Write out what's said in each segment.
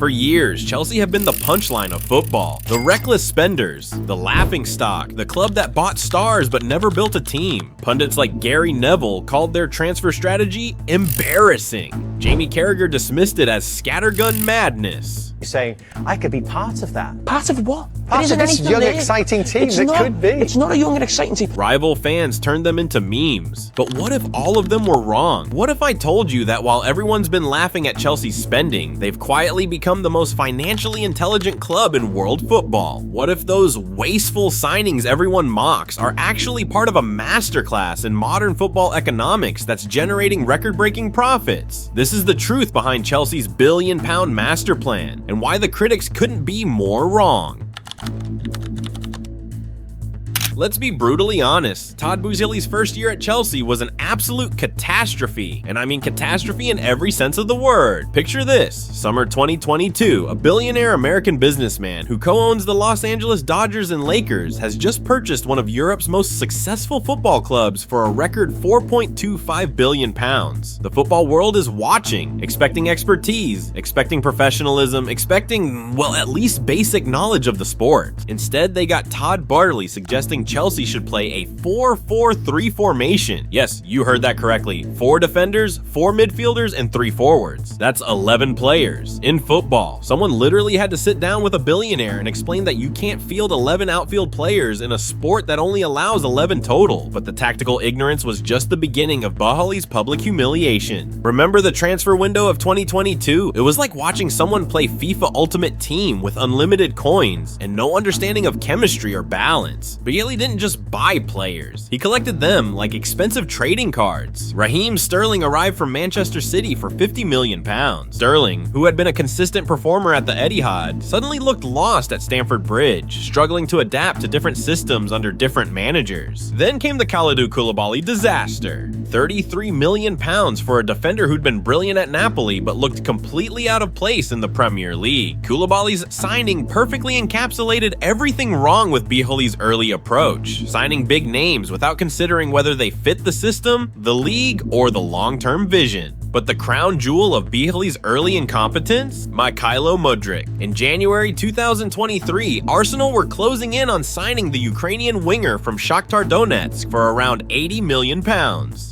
For years, Chelsea have been the punchline of football. The reckless spenders, the laughingstock, the club that bought stars but never built a team. Pundits like Gary Neville called their transfer strategy embarrassing. Jamie Carragher dismissed it as scattergun madness. You're saying, I could be part of that. Part of what? Part of this young, exciting team that could be. It's not a young and exciting team. Rival fans turned them into memes. But what if all of them were wrong? What if I told you that while everyone's been laughing at Chelsea's spending, they've quietly become the most financially intelligent club in world football? What if those wasteful signings everyone mocks are actually part of a masterclass in modern football economics that's generating record-breaking profits? This is the truth behind Chelsea's billion-pound master plan, and why the critics couldn't be more wrong. Let's be brutally honest, Todd Boehly's first year at Chelsea was an absolute catastrophe, and I mean catastrophe in every sense of the word. Picture this, summer 2022, a billionaire American businessman who co-owns the Los Angeles Dodgers and Lakers has just purchased one of Europe's most successful football clubs for a record £4.25 billion. The football world is watching, expecting expertise, expecting professionalism, expecting, well, at least basic knowledge of the sport. Instead, they got Todd Boehly suggesting Chelsea should play a 4-4-3 formation. Yes, you heard that correctly. 4 defenders, 4 midfielders, and 3 forwards. That's 11 players. In football, someone literally had to sit down with a billionaire and explain that you can't field 11 outfield players in a sport that only allows 11 total. But the tactical ignorance was just the beginning of Boehly's public humiliation. Remember the transfer window of 2022? It was like watching someone play FIFA Ultimate Team with unlimited coins and no understanding of chemistry or balance. Boehly didn't just buy players, he collected them like expensive trading cards. Raheem Sterling arrived from Manchester City for £50 million. Sterling, who had been a consistent performer at the Etihad, suddenly looked lost at Stamford Bridge, struggling to adapt to different systems under different managers. Then came the Kalidou Koulibaly disaster. £33 million for a defender who'd been brilliant at Napoli but looked completely out of place in the Premier League. Koulibaly's signing perfectly encapsulated everything wrong with Boehly's early approach, signing big names without considering whether they fit the system, the league, or the long-term vision. But the crown jewel of Boehly's early incompetence? Mykhailo Mudryk. In January 2023, Arsenal were closing in on signing the Ukrainian winger from Shakhtar Donetsk for around £80 million.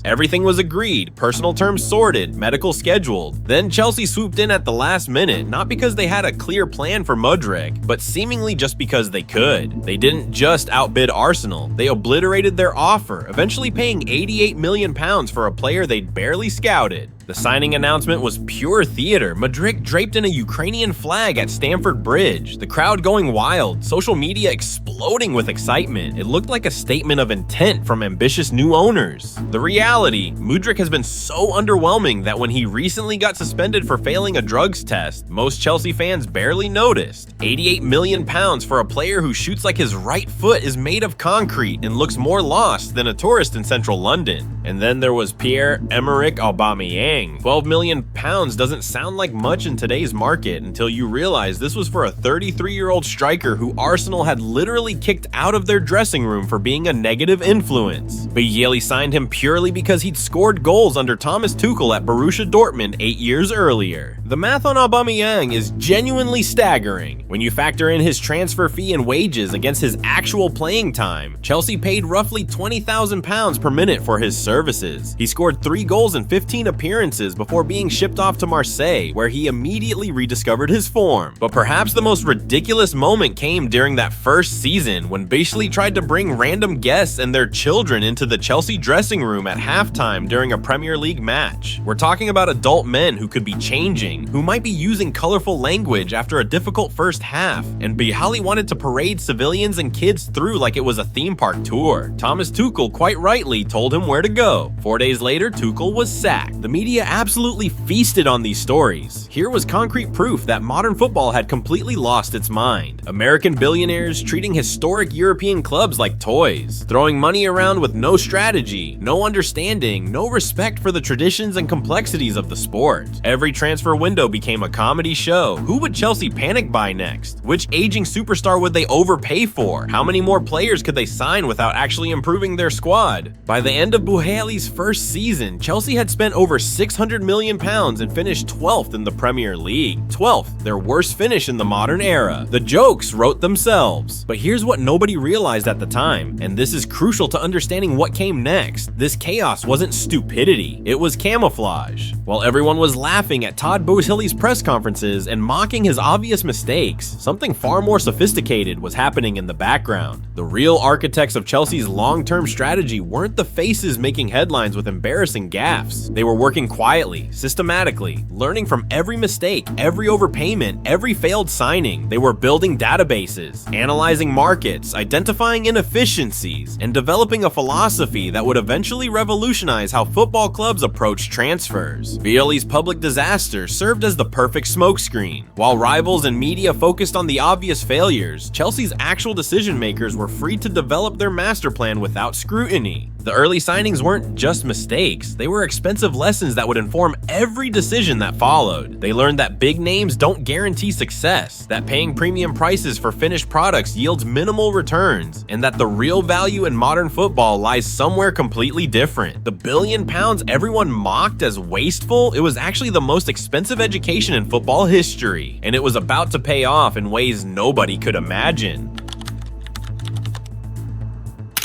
Everything was agreed, personal terms sorted, medical scheduled. Then Chelsea swooped in at the last minute, not because they had a clear plan for Mudryk, but seemingly just because they could. They didn't just outbid Arsenal, they obliterated their offer, eventually paying £88 million for a player they'd barely scouted. The signing announcement was pure theater, Mudryk draped in a Ukrainian flag at Stamford Bridge, the crowd going wild, social media exploding with excitement. It looked like a statement of intent from ambitious new owners. The reality, Mudryk has been so underwhelming that when he recently got suspended for failing a drugs test, most Chelsea fans barely noticed. £88 million for a player who shoots like his right foot is made of concrete and looks more lost than a tourist in central London. And then there was Pierre-Emerick Aubameyang. £12 million doesn't sound like much in today's market until you realize this was for a 33-year-old striker who Arsenal had literally kicked out of their dressing room for being a negative influence. Boehly signed him purely because he'd scored goals under Thomas Tuchel at Borussia Dortmund 8 years earlier. The math on Aubameyang is genuinely staggering. When you factor in his transfer fee and wages against his actual playing time, Chelsea paid roughly £20,000 per minute for his services. He scored 3 goals in 15 appearances before being shipped off to Marseille, where he immediately rediscovered his form. But perhaps the most ridiculous moment came during that first season when Boehly tried to bring random guests and their children into the Chelsea dressing room at halftime during a Premier League match. We're talking about adult men who could be changing, who might be using colorful language after a difficult first half, and Boehly wanted to parade civilians and kids through like it was a theme park tour. Thomas Tuchel quite rightly told him where to go. 4 days later, Tuchel was sacked. The media absolutely feasted on these stories. Here was concrete proof that modern football had completely lost its mind. American billionaires treating historic European clubs like toys, throwing money around with no strategy, no understanding, no respect for the traditions and complexities of the sport. Every transfer window became a comedy show. Who would Chelsea panic buy next? Which aging superstar would they overpay for? How many more players could they sign without actually improving their squad? By the end of Boehly's first season, Chelsea had spent over £600 million and finished 12th in the Premier Premier League. 12th, their worst finish in the modern era. The jokes wrote themselves. But here's what nobody realized at the time, and this is crucial to understanding what came next. This chaos wasn't stupidity, it was camouflage. While everyone was laughing at Todd Boehly's press conferences and mocking his obvious mistakes, something far more sophisticated was happening in the background. The real architects of Chelsea's long-term strategy weren't the faces making headlines with embarrassing gaffes. They were working quietly, systematically, learning from every mistake, every overpayment, every failed signing. They were building databases, analyzing markets, identifying inefficiencies, and developing a philosophy that would eventually revolutionize how football clubs approach transfers. Boehly's public disaster served as the perfect smokescreen. While rivals and media focused on the obvious failures, Chelsea's actual decision makers were free to develop their master plan without scrutiny. The early signings weren't just mistakes, they were expensive lessons that would inform every decision that followed. They learned that big names don't guarantee success, that paying premium prices for finished products yields minimal returns, and that the real value in modern football lies somewhere completely different. The £1 billion everyone mocked as wasteful, it was actually the most expensive education in football history, and it was about to pay off in ways nobody could imagine.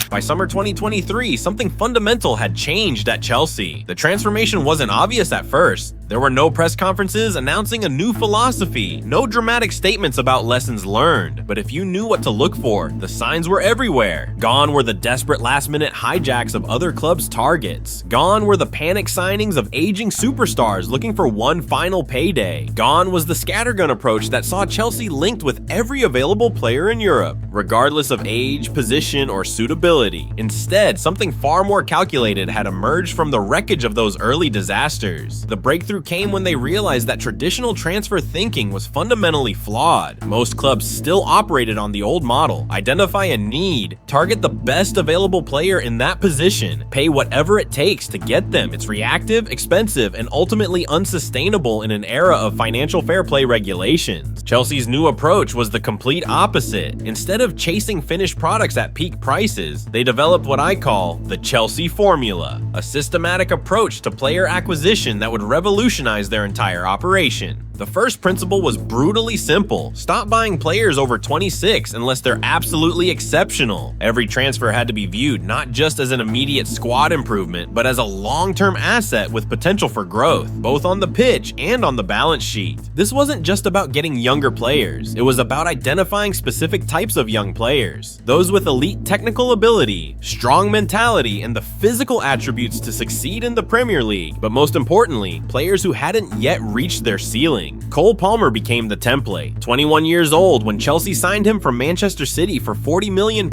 By summer 2023, something fundamental had changed at Chelsea. The transformation wasn't obvious at first. There were no press conferences announcing a new philosophy, no dramatic statements about lessons learned. But if you knew what to look for, the signs were everywhere. Gone were the desperate last-minute hijacks of other clubs' targets. Gone were the panic signings of aging superstars looking for one final payday. Gone was the scattergun approach that saw Chelsea linked with every available player in Europe, regardless of age, position, or suitability. Instead, something far more calculated had emerged from the wreckage of those early disasters. The breakthrough came when they realized that traditional transfer thinking was fundamentally flawed. Most clubs still operated on the old model: identify a need, target the best available player in that position, pay whatever it takes to get them. It's reactive, expensive, and ultimately unsustainable in an era of financial fair play regulations. Chelsea's new approach was the complete opposite. Instead of chasing finished products at peak prices, they developed what I call the Chelsea formula, a systematic approach to player acquisition that would revolutionize their entire operation. The first principle was brutally simple: stop buying players over 26 unless they're absolutely exceptional. Every transfer had to be viewed not just as an immediate squad improvement, but as a long-term asset with potential for growth, both on the pitch and on the balance sheet. This wasn't just about getting younger players, it was about identifying specific types of young players, those with elite technical ability, strong mentality, and the physical attributes to succeed in the Premier League, but most importantly, players who hadn't yet reached their ceiling. Cole Palmer became the template. 21 years old when Chelsea signed him from Manchester City for £40 million,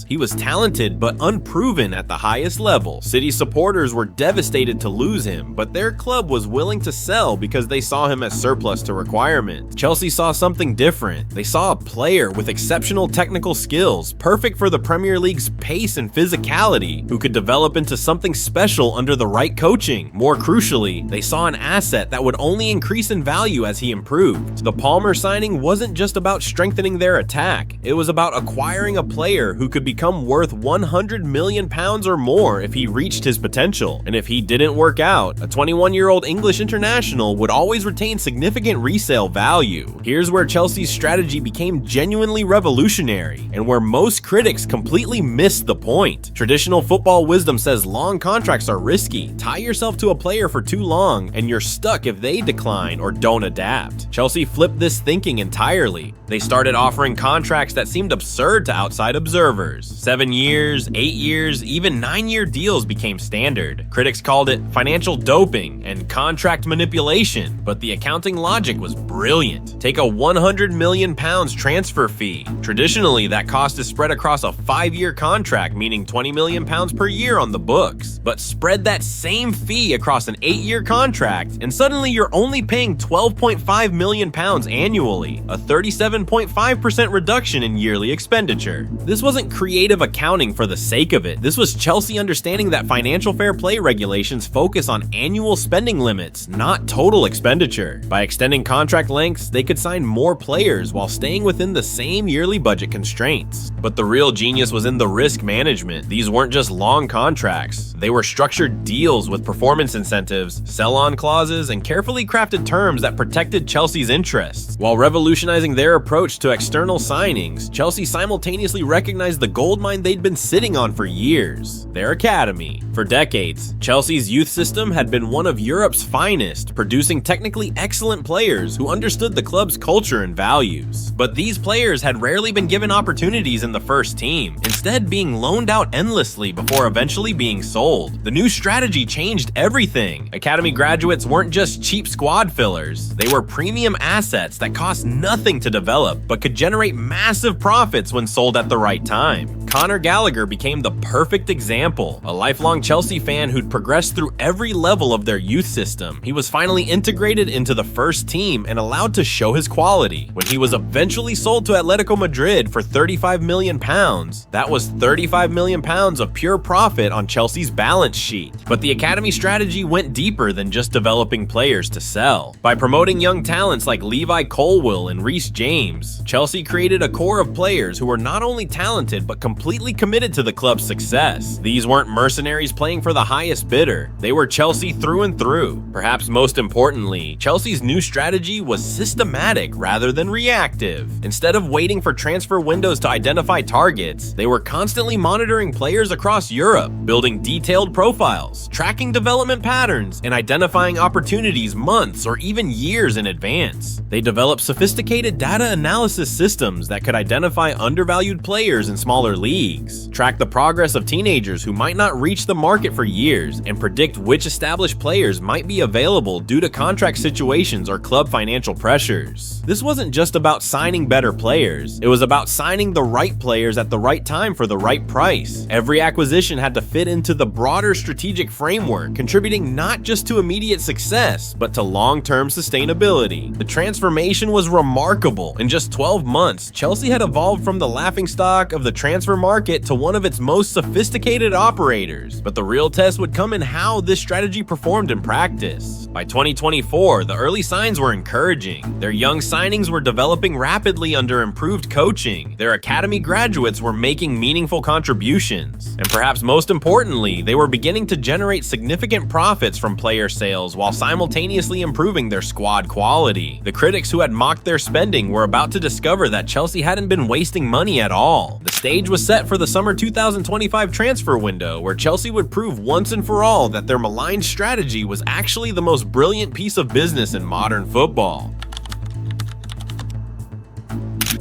he was talented but unproven at the highest level. City supporters were devastated to lose him, but their club was willing to sell because they saw him as surplus to requirements. Chelsea saw something different. They saw a player with exceptional technical skills, perfect for the Premier League's pace and physicality, who could develop into something special under the right coaching. More crucially, they saw an asset that would only increase in value as he improved. The Palmer signing wasn't just about strengthening their attack, it was about acquiring a player who could become worth £100 million or more if he reached his potential. And if he didn't work out, a 21-year-old English international would always retain significant resale value. Here's where Chelsea's strategy became genuinely revolutionary, and where most critics completely missed the point. Traditional football wisdom says long contracts are risky. Tie yourself to a player for too long, and you're stuck if they decline or don't adapt. Chelsea flipped this thinking entirely. They started offering contracts that seemed absurd to outside observers. 7 years, 8 years, even 9-year deals became standard. Critics called it financial doping and contract manipulation, but the accounting logic was brilliant. Take a £100 million transfer fee. Traditionally, that cost is spread across a 5-year contract, meaning £20 million per year on the books. But spread that same fee across an 8-year contract, and suddenly you're only paying £12.5 million annually, a 37.5% reduction in yearly expenditure. This wasn't creative accounting for the sake of it. This was Chelsea understanding that financial fair play regulations focus on annual spending limits, not total expenditure. By extending contract lengths, they could sign more players while staying within the same yearly budget constraints. But the real genius was in the risk management. These weren't just long contracts. They were structured deals with performance incentives, sell-on clauses, and carefully crafted terms that protected Chelsea's interests. While revolutionizing their approach to external signings, Chelsea simultaneously recognized the goldmine they'd been sitting on for years: their academy. For decades, Chelsea's youth system had been one of Europe's finest, producing technically excellent players who understood the club's culture and values. But these players had rarely been given opportunities in the first team, instead being loaned out endlessly before eventually being sold. The new strategy changed everything. Academy graduates weren't just cheap squad fillers, they were premium assets that cost nothing to develop but could generate massive profits when sold at the right time. Conor Gallagher became the perfect example, a lifelong Chelsea fan who'd progressed through every level of their youth system. He was finally integrated into the first team and allowed to show his quality. When he was eventually sold to Atletico Madrid for £35 million, that was £35 million of pure profit on Chelsea's balance sheet. But the academy strategy went deeper than just developing players to sell. By promoting young talents like Levi Colwill and Reece James, Chelsea created a core of players who were not only talented but completely committed to the club's success. These weren't mercenaries playing for the highest bidder. They were Chelsea through and through. Perhaps most importantly, Chelsea's new strategy was systematic rather than reactive. Instead of waiting for transfer windows to identify targets, they were constantly monitoring players across Europe, building detailed profiles, tracking development patterns, and identifying opportunities months or even years in advance. They developed sophisticated data analysis systems that could identify undervalued players in smaller leagues, track the progress of teenagers who might not reach the market for years, and predict which established players might be available due to contract situations or club financial pressures. This wasn't just about signing better players, it was about signing the right players at the right time for the right price. Every acquisition had to fit into the broader strategic framework, contributing not just to immediate success, but to long-term sustainability. The transformation was remarkable. In just 12 months, Chelsea had evolved from the laughingstock of the transfer market to one of its most sophisticated operators. But the real test would come in how this strategy performed in practice. By 2024, the early signs were encouraging. Their young signings were developing rapidly under improved coaching. Their academy graduates were making meaningful contributions. And perhaps most importantly, they were beginning to generate significant profits from player sales while simultaneously improving their squad quality. The critics who had mocked their spending were about to discover that Chelsea hadn't been wasting money at all. The stage was set for the summer 2025 transfer window, where Chelsea would prove once and for all that their maligned strategy was actually the most brilliant piece of business in modern football.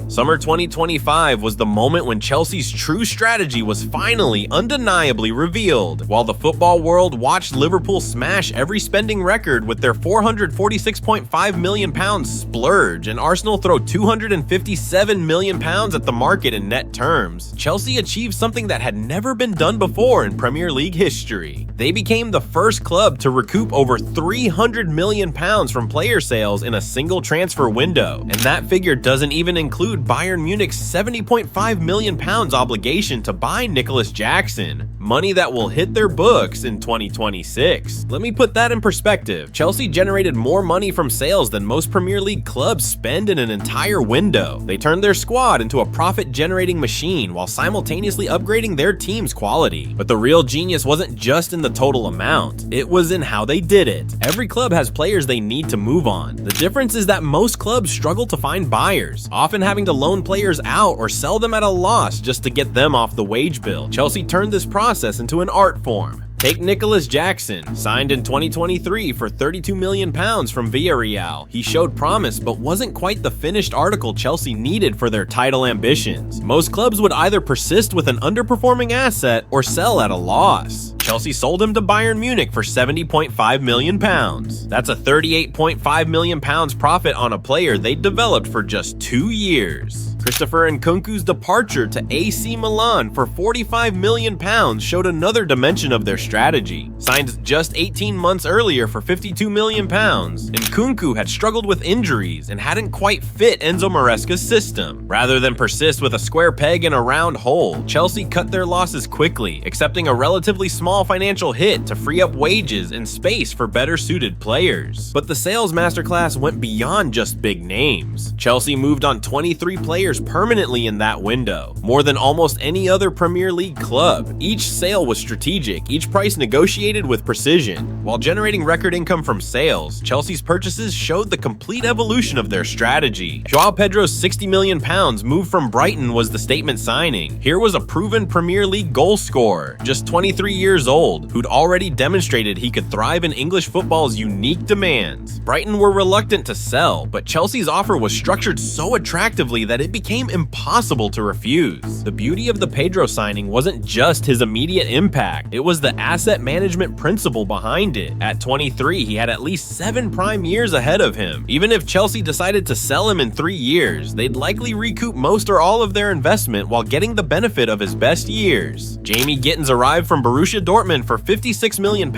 Summer 2025 was the moment when Chelsea's true strategy was finally undeniably revealed. While the football world watched Liverpool smash every spending record with their £446.5 million splurge and Arsenal throw £257 million at the market in net terms, Chelsea achieved something that had never been done before in Premier League history. They became the first club to recoup over £300 million from player sales in a single transfer window, and that figure doesn't even include Bayern Munich's £70.5 million obligation to buy Nicholas Jackson, money that will hit their books in 2026. Let me put that in perspective. Chelsea generated more money from sales than most Premier League clubs spend in an entire window. They turned their squad into a profit-generating machine while simultaneously upgrading their team's quality. But the real genius wasn't just in the total amount, it was in how they did it. Every club has players they need to move on. The difference is that most clubs struggle to find buyers, often having to loan players out or sell them at a loss just to get them off the wage bill. Chelsea turned this process into an art form. Take Nicholas Jackson, signed in 2023 for £32 million from Villarreal. He showed promise but wasn't quite the finished article Chelsea needed for their title ambitions. Most clubs would either persist with an underperforming asset or sell at a loss. Chelsea sold him to Bayern Munich for £70.5 million. That's a £38.5 million profit on a player they developed for just 2 years. Christopher Nkunku's departure to AC Milan for £45 million showed another dimension of their strategy. Signed just 18 months earlier for £52 million, Nkunku had struggled with injuries and hadn't quite fit Enzo Maresca's system. Rather than persist with a square peg in a round hole, Chelsea cut their losses quickly, accepting a relatively small financial hit to free up wages and space for better suited players. But the sales masterclass went beyond just big names. Chelsea moved on 23 players players permanently in that window, more than almost any other Premier League club. Each sale was strategic, each price negotiated with precision. While generating record income from sales, Chelsea's purchases showed the complete evolution of their strategy. João Pedro's £60 million move from Brighton was the statement signing. Here was a proven Premier League goal scorer, just 23 years old, who'd already demonstrated he could thrive in English football's unique demands. Brighton were reluctant to sell, but Chelsea's offer was structured so attractively that it became impossible to refuse. The beauty of the Pedro signing wasn't just his immediate impact, it was the asset management principle behind it. At 23, he had at least 7 prime years ahead of him. Even if Chelsea decided to sell him in 3 years, they'd likely recoup most or all of their investment while getting the benefit of his best years. Jamie Gittins arrived from Borussia Dortmund for £56 million,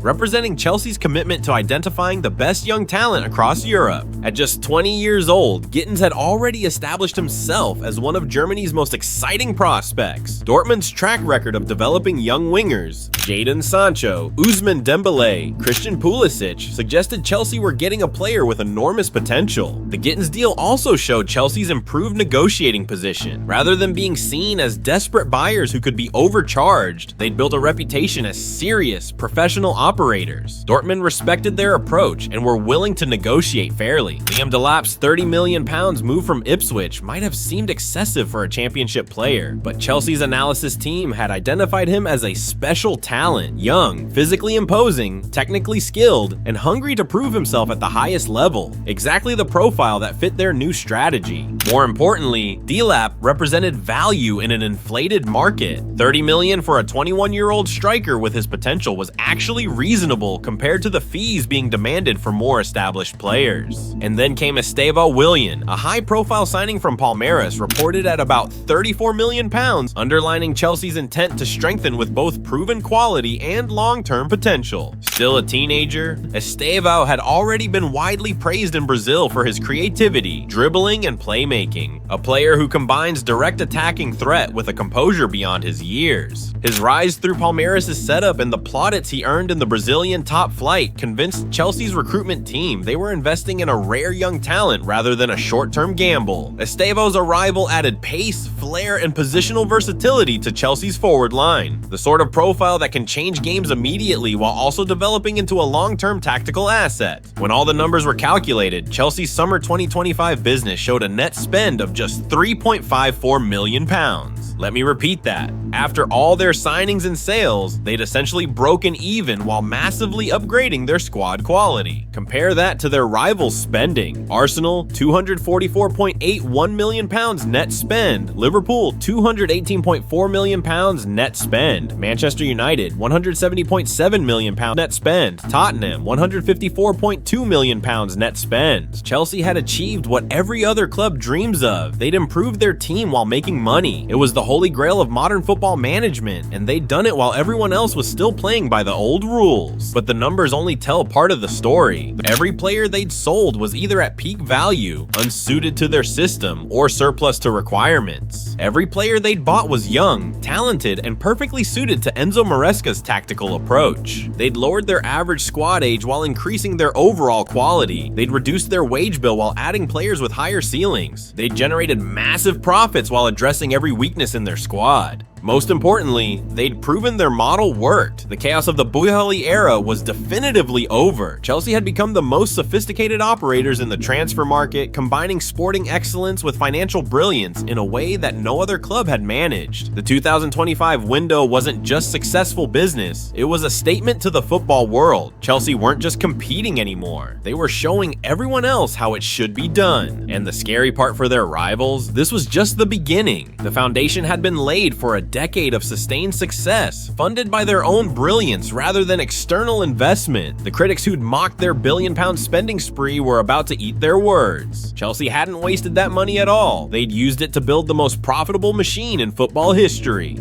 representing Chelsea's commitment to identifying the best young talent across Europe. At just 20 years old, Gittins had already established himself as one of Germany's most exciting prospects. Dortmund's track record of developing young wingers, Jadon Sancho, Ousmane Dembele, Christian Pulisic, suggested Chelsea were getting a player with enormous potential. The Gittins deal also showed Chelsea's improved negotiating position. Rather than being seen as desperate buyers who could be overcharged, they'd built a reputation as serious, professional operators. Dortmund respected their approach and were willing to negotiate fairly. Liam Delap's £30 million move from Ipswich might have seemed excessive for a championship player, but Chelsea's analysis team had identified him as a special talent, young, physically imposing, technically skilled, and hungry to prove himself at the highest level. Exactly the profile that fit their new strategy. More importantly, Delap represented value in an inflated market. $30 million for a 21-year-old striker with his potential was actually reasonable compared to the fees being demanded for more established players. And then came Estevão Willian, a high-profile signing from Palmeiras reported at about £34 million, underlining Chelsea's intent to strengthen with both proven quality and long-term potential. Still a teenager, Estevão had already been widely praised in Brazil for his creativity, dribbling, and playmaking, a player who combines direct attacking threat with a composure beyond his years. His rise through Palmeiras' setup and the plaudits he earned in the Brazilian top flight convinced Chelsea's recruitment team they were investing in a rare young talent rather than a short-term gamble. Estevão's arrival added pace, flair, and positional versatility to Chelsea's forward line, the sort of profile that can change games immediately while also developing into a long-term tactical asset. When all the numbers were calculated, Chelsea's summer 2025 business showed a net spend of just £3.54 million. Let me repeat that. After all their signings and sales, they'd essentially broken even while massively upgrading their squad quality. Compare that to their rivals' spending. Arsenal, £244.81 million net spend. Liverpool, £218.4 million net spend. Manchester United, £170.7 million net spend. Tottenham, £154.2 million net spend. Chelsea had achieved what every other club dreams of. They'd improved their team while making money. It was the holy grail of modern football management, and they'd done it while everyone else was still playing by the old rules. But the numbers only tell part of the story. Every player they'd sold was either at peak value, unsuited to their system, or surplus to requirements. Every player they'd bought was young, talented, and perfectly suited to Enzo Maresca's tactical approach. They'd lowered their average squad age while increasing their overall quality. They'd reduced their wage bill while adding players with higher ceilings. They'd generated massive profits while addressing every weakness in their squad. Most importantly, they'd proven their model worked. The chaos of the Boehly era was definitively over. Chelsea had become the most sophisticated operators in the transfer market, combining sporting excellence with financial brilliance in a way that no other club had managed. The 2025 window wasn't just successful business, it was a statement to the football world. Chelsea weren't just competing anymore, they were showing everyone else how it should be done. And the scary part for their rivals, this was just the beginning. The foundation had been laid for a decade of sustained success, funded by their own brilliance rather than external investment. The critics who'd mocked their billion-pound spending spree were about to eat their words. Chelsea hadn't wasted that money at all. They'd used it to build the most profitable machine in football history.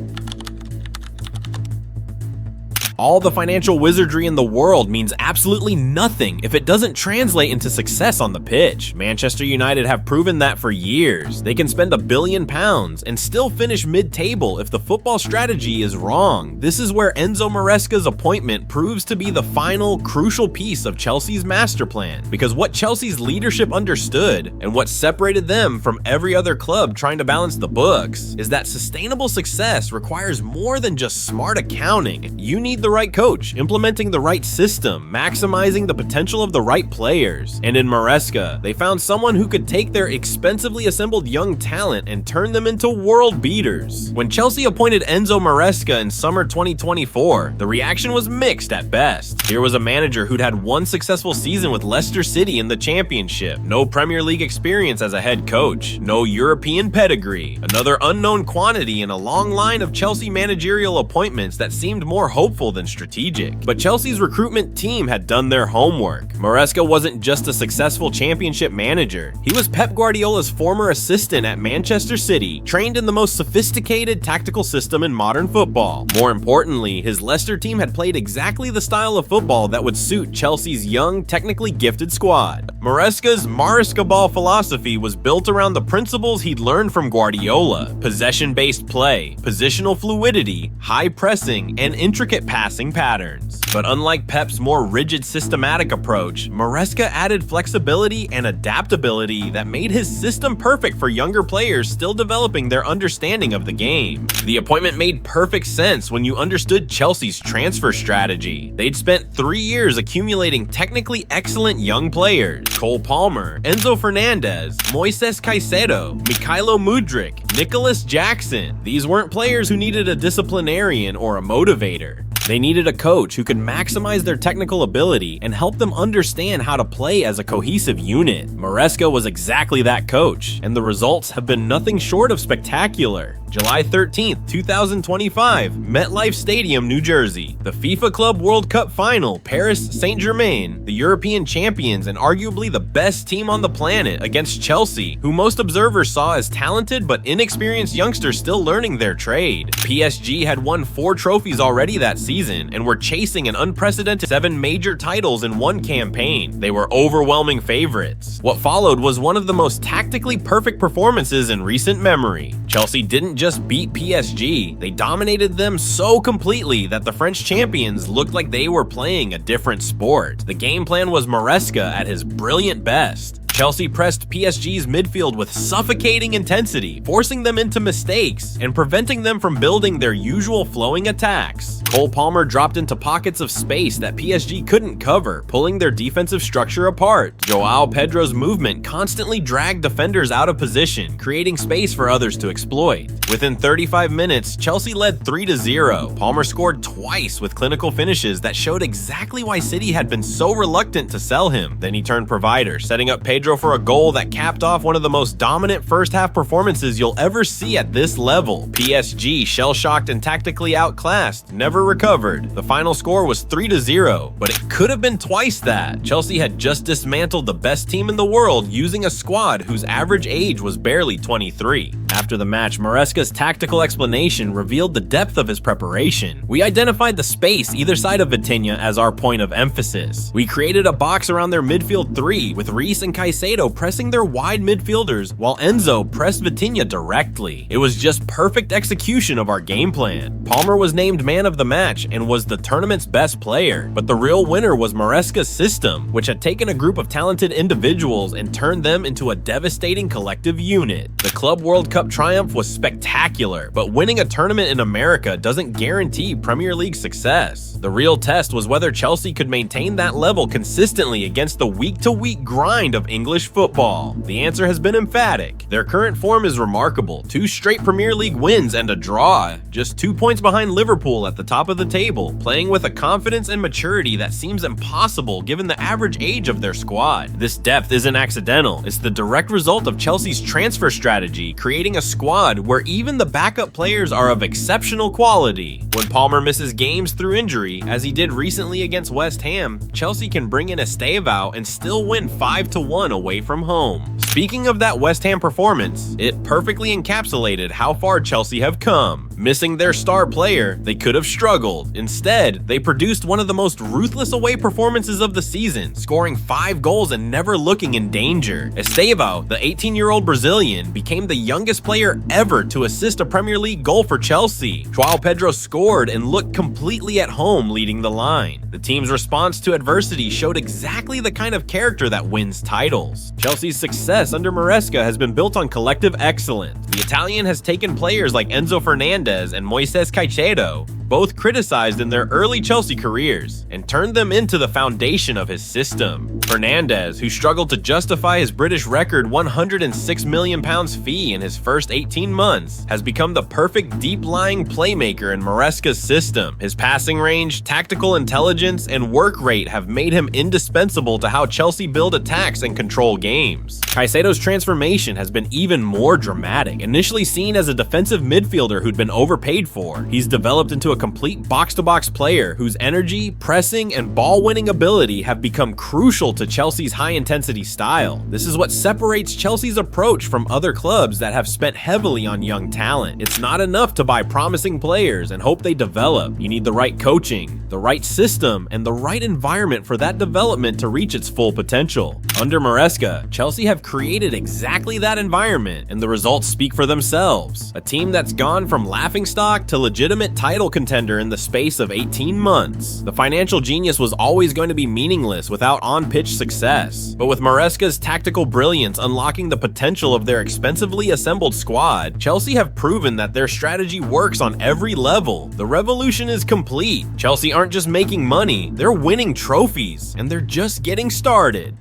All the financial wizardry in the world means absolutely nothing if it doesn't translate into success on the pitch. Manchester United have proven that for years. They can spend £1 billion and still finish mid-table if the football strategy is wrong. This is where Enzo Maresca's appointment proves to be the final, crucial piece of Chelsea's master plan, because what Chelsea's leadership understood, and what separated them from every other club trying to balance the books, is that sustainable success requires more than just smart accounting. You need the right coach, implementing the right system, maximizing the potential of the right players. And in Maresca, they found someone who could take their expensively assembled young talent and turn them into world beaters. When Chelsea appointed Enzo Maresca in summer 2024, the reaction was mixed at best. Here was a manager who'd had one successful season with Leicester City in the Championship, no Premier League experience as a head coach, no European pedigree, another unknown quantity in a long line of Chelsea managerial appointments that seemed more hopeful than strategic. But Chelsea's recruitment team had done their homework. Maresca wasn't just a successful Championship manager, he was Pep Guardiola's former assistant at Manchester City, trained in the most sophisticated tactical system in modern football. More importantly, his Leicester team had played exactly the style of football that would suit Chelsea's young, technically gifted squad. Maresca's Maresca ball philosophy was built around the principles he'd learned from Guardiola: possession-based play, positional fluidity, high pressing, and intricate passing patterns. But unlike Pep's more rigid systematic approach, Maresca added flexibility and adaptability that made his system perfect for younger players still developing their understanding of the game. The appointment made perfect sense when you understood Chelsea's transfer strategy. They'd spent 3 years accumulating technically excellent young players: Cole Palmer, Enzo Fernandez, Moises Caicedo, Mikhailo Mudryk, Nicholas Jackson. These weren't players who needed a disciplinarian or a motivator. They needed a coach who could maximize their technical ability and help them understand how to play as a cohesive unit. Maresca was exactly that coach, and the results have been nothing short of spectacular. July 13th, 2025, MetLife Stadium, New Jersey. The FIFA Club World Cup Final, Paris Saint-Germain, the European champions and arguably the best team on the planet, against Chelsea, who most observers saw as talented but inexperienced youngsters still learning their trade. PSG had won 4 trophies already that season and were chasing an unprecedented 7 major titles in one campaign. They were overwhelming favorites. What followed was one of the most tactically perfect performances in recent memory. Chelsea didn't just beat PSG, they dominated them so completely that the French champions looked like they were playing a different sport. The game plan was Maresca at his brilliant best. Chelsea pressed PSG's midfield with suffocating intensity, forcing them into mistakes and preventing them from building their usual flowing attacks. Cole Palmer dropped into pockets of space that PSG couldn't cover, pulling their defensive structure apart. Joao Pedro's movement constantly dragged defenders out of position, creating space for others to exploit. Within 35 minutes, Chelsea led 3-0. Palmer scored twice with clinical finishes that showed exactly why City had been so reluctant to sell him. Then he turned provider, setting up Pedro for a goal that capped off one of the most dominant first-half performances you'll ever see at this level. PSG, shell-shocked and tactically outclassed, never recovered. The final score was 3-0, but it could have been twice that. Chelsea had just dismantled the best team in the world using a squad whose average age was barely 23. After the match, Maresca's tactical explanation revealed the depth of his preparation. We identified the space either side of Vitinha as our point of emphasis. We created a box around their midfield 3, with Reece and Caicedo pressing their wide midfielders while Enzo pressed Vitinha directly. It was just perfect execution of our game plan. Palmer was named man of the match and was the tournament's best player, but the real winner was Maresca's system, which had taken a group of talented individuals and turned them into a devastating collective unit. The Club World Cup triumph was spectacular, but winning a tournament in America doesn't guarantee Premier League success. The real test was whether Chelsea could maintain that level consistently against the week-to-week grind of English football. The answer has been emphatic. Their current form is remarkable: 2 straight Premier League wins and a draw, just 2 points behind Liverpool at the top of the table, playing with a confidence and maturity that seems impossible given the average age of their squad. This depth isn't accidental, it's the direct result of Chelsea's transfer strategy, creating a squad where even the backup players are of exceptional quality. When Palmer misses games through injury, as he did recently against West Ham, Chelsea can bring in Estevao and still win 5-1 away from home. Speaking of that West Ham performance, it perfectly encapsulated how far Chelsea have come. Missing their star player, they could have struggled. Instead, they produced one of the most ruthless away performances of the season, scoring 5 goals and never looking in danger. Estevão, the 18-year-old Brazilian, became the youngest player ever to assist a Premier League goal for Chelsea. João Pedro scored and looked completely at home leading the line. The team's response to adversity showed exactly the kind of character that wins titles. Chelsea's success under Maresca has been built on collective excellence. The Italian has taken players like Enzo Fernandez and Moises Caicedo, both criticized in their early Chelsea careers, and turned them into the foundation of his system. Fernandez, who struggled to justify his British record £106 million fee in his first 18 months, has become the perfect deep-lying playmaker in Maresca's system. His passing range, tactical intelligence, and work rate have made him indispensable to how Chelsea build attacks and control games. Caicedo's transformation has been even more dramatic. Initially seen as a defensive midfielder who'd been overpaid for, he's developed into a complete box-to-box player whose energy, pressing, and ball-winning ability have become crucial to Chelsea's high-intensity style. This is what separates Chelsea's approach from other clubs that have spent heavily on young talent. It's not enough to buy promising players and hope they develop. You need the right coaching, the right system, and the right environment for that development to reach its full potential. Under Maresca, Chelsea have created exactly that environment, and the results speak for themselves. A team that's gone from laughingstock to legitimate title contender in the space of 18 months. The financial genius was always going to be meaningless without on-pitch success. But with Maresca's tactical brilliance unlocking the potential of their expensively assembled squad, Chelsea have proven that their strategy works on every level. The revolution is complete. Chelsea aren't just making money, they're winning trophies, and they're just getting started.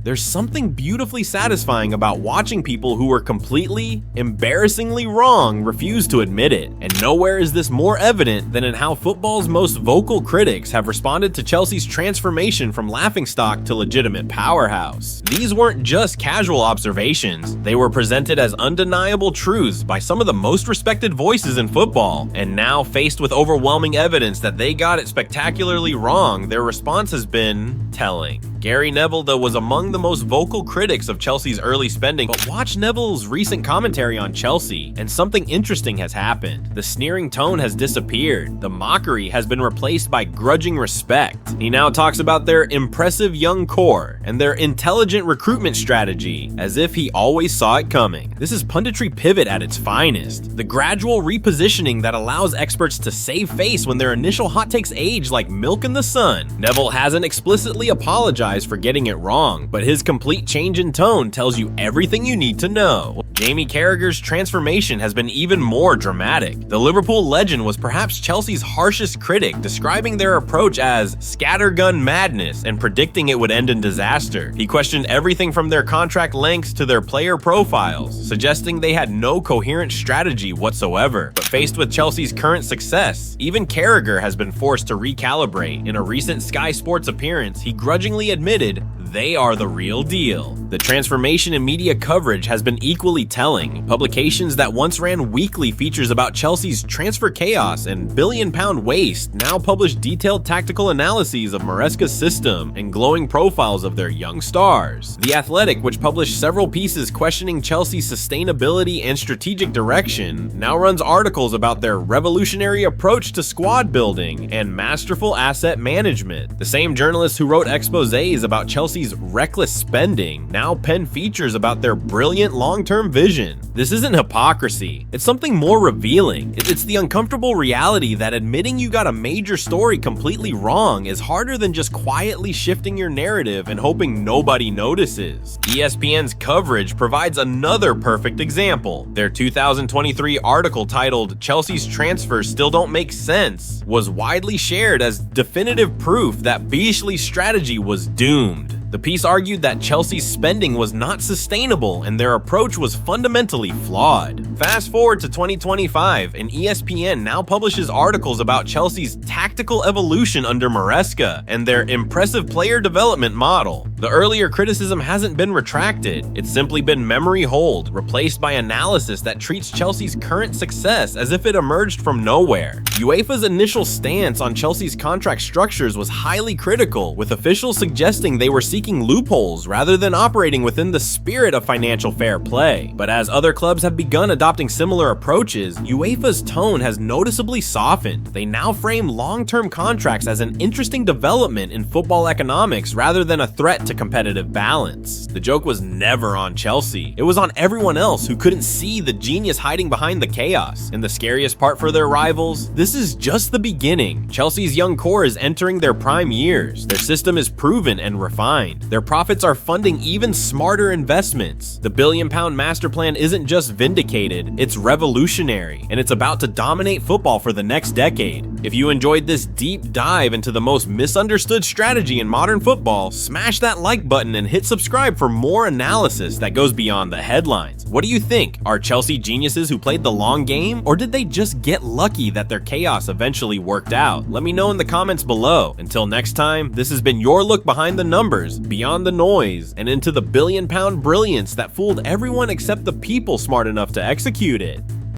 There's something beautifully satisfying about watching people who were completely, embarrassingly wrong refuse to admit it. And nowhere is this more evident than in how football's most vocal critics have responded to Chelsea's transformation from laughingstock to legitimate powerhouse. These weren't just casual observations, they were presented as undeniable truths by some of the most respected voices in football. And now, faced with overwhelming evidence that they got it spectacularly wrong, their response has been telling. Gary Neville, though, was among the most vocal critics of Chelsea's early spending, but watch Neville's recent commentary on Chelsea, and something interesting has happened. The sneering tone has disappeared. The mockery has been replaced by grudging respect. He now talks about their impressive young core and their intelligent recruitment strategy, as if he always saw it coming. This is punditry pivot at its finest. The gradual repositioning that allows experts to save face when their initial hot takes age like milk in the sun. Neville hasn't explicitly apologized for getting it wrong, but his complete change in tone tells you everything you need to know. Jamie Carragher's transformation has been even more dramatic. The Liverpool legend was perhaps Chelsea's harshest critic, describing their approach as scattergun madness and predicting it would end in disaster. He questioned everything from their contract lengths to their player profiles, suggesting they had no coherent strategy whatsoever. But faced with Chelsea's current success, even Carragher has been forced to recalibrate. In a recent Sky Sports appearance, he grudgingly admitted they are the real deal. The transformation in media coverage has been equally telling. Publications that once ran weekly features about Chelsea's transfer chaos and billion-pound waste now publish detailed tactical analyses of Maresca's system and glowing profiles of their young stars. The Athletic, which published several pieces questioning Chelsea's sustainability and strategic direction, now runs articles about their revolutionary approach to squad building and masterful asset management. The same journalists who wrote exposés about Chelsea's reckless spending now pen features about their brilliant long-term vision. This isn't hypocrisy, it's something more revealing. It's the uncomfortable reality that admitting you got a major story completely wrong is harder than just quietly shifting your narrative and hoping nobody notices. ESPN's coverage provides another perfect example. Their 2023 article titled "Chelsea's Transfers Still Don't Make Sense" was widely shared as definitive proof that Boehly's strategy was doomed. The piece argued that Chelsea's spending was not sustainable and their approach was fundamentally flawed. Fast forward to 2025, and ESPN now publishes articles about Chelsea's tactical evolution under Maresca and their impressive player development model. The earlier criticism hasn't been retracted, it's simply been memory hold, replaced by analysis that treats Chelsea's current success as if it emerged from nowhere. UEFA's initial stance on Chelsea's contract structures was highly critical, with officials suggesting they were seeking seeking loopholes rather than operating within the spirit of financial fair play. But as other clubs have begun adopting similar approaches, UEFA's tone has noticeably softened. They now frame long-term contracts as an interesting development in football economics rather than a threat to competitive balance. The joke was never on Chelsea. It was on everyone else who couldn't see the genius hiding behind the chaos. And the scariest part for their rivals? This is just the beginning. Chelsea's young core is entering their prime years. Their system is proven and refined. Their profits are funding even smarter investments. The billion-pound master plan isn't just vindicated, it's revolutionary, and it's about to dominate football for the next decade. If you enjoyed this deep dive into the most misunderstood strategy in modern football, smash that like button and hit subscribe for more analysis that goes beyond the headlines. What do you think? Are Chelsea geniuses who played the long game, or did they just get lucky that their chaos eventually worked out? Let me know in the comments below. Until next time, this has been your look behind the numbers, beyond the noise, and into the billion-pound brilliance that fooled everyone except the people smart enough to execute it.